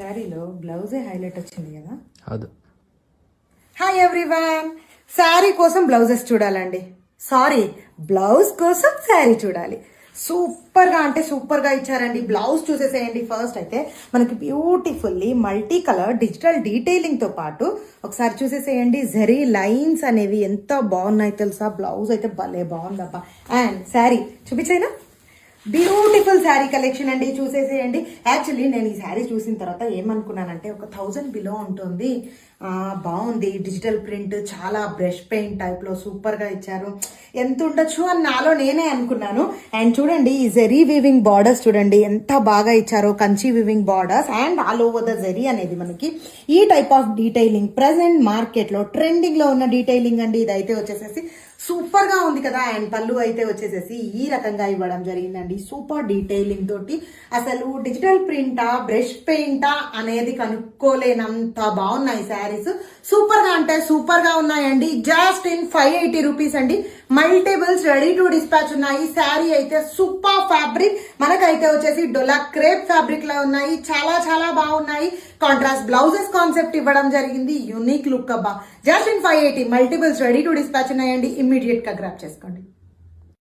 శారీలో బ్లౌజే హైలైట్ వచ్చింది కదా. కాదు. హాయ్ ఎవ్రీవన్, శారీ కోసం బ్లౌజెస్ చూడాలండి, సారీ బ్లౌజ్ కోసం శారీ చూడాలి. సూపర్గా అంటే సూపర్గా ఇచ్చారండి. బ్లౌజ్ చూసేసేయండి. ఫస్ట్ అయితే మనకి బ్యూటిఫుల్లీ మల్టీ కలర్ డిజిటల్ డీటెయిలింగ్తో పాటు ఒకసారి చూసేసేయండి. జరీ లైన్స్ అనేవి ఎంత బాగున్నాయి తెలుసా. బ్లౌజ్ అయితే భలే బాగుందబ్బా. అండ్ శారీ చూపించైనా, బ్యూటిఫుల్ శారీ కలెక్షన్ అండి, చూసేసేయండి. యాక్చువల్లీ నేను ఈ శారీ చూసిన తర్వాత ఏమనుకున్నానంటే ఒక 1000 బిలో ఉంటుంది, బాగుంది, డిజిటల్ ప్రింట్, చాలా బ్రష్ పెయింట్ టైప్లో సూపర్గా ఇచ్చారు, ఎంత ఉండొచ్చు అని నాలో నేనే అనుకున్నాను. అండ్ చూడండి ఈ జెరీ వీవింగ్ బార్డర్స్ చూడండి ఎంత బాగా ఇచ్చారో, Kanchi weaving borders and all over the zari అనేది మనకి ఈ టైప్ ఆఫ్ డీటెయిలింగ్ ప్రెసెంట్ మార్కెట్లో ట్రెండింగ్లో ఉన్న డీటెయిలింగ్ అండి. ఇదైతే వచ్చేసేసి సూపర్గా ఉంది కదా. అండ్ పళ్ళు అయితే వచ్చేసేసి ఈ రకంగా ఇవ్వడం జరిగిందండి, సూపర్ డీటెయిలింగ్ తోటి. అసలు డిజిటల్ ప్రింటా బ్రష్ పెయింటా అనేది కనుక్కోలేనంత బాగున్నాయి శారీస్. సూపర్గా అంటే సూపర్గా ఉన్నాయండి. జస్ట్ ఇన్ 580 రూపీస్ అండి. మల్టిపుల్స్ రెడీ టు డిస్పాచ్ ఉన్నాయి. శారీ అయితే సూపర్ ఫ్యాబ్రిక్, మనకైతే వచ్చేసి డొలా క్రేప్ ఫ్యాబ్రిక్ లా ఉన్నాయి, చాలా చాలా బాగున్నాయి. కాంట్రాస్ట్ బ్లౌజెస్ కాన్సెప్ట్ ఇవ్వడం జరిగింది, యూనిక్ లుక్ అబ్బా. Just in 580 multiples ready to dispatch ఉన్నాయండి. ఇమ్మీడియట్ గా గ్రాప్ చేసుకోండి.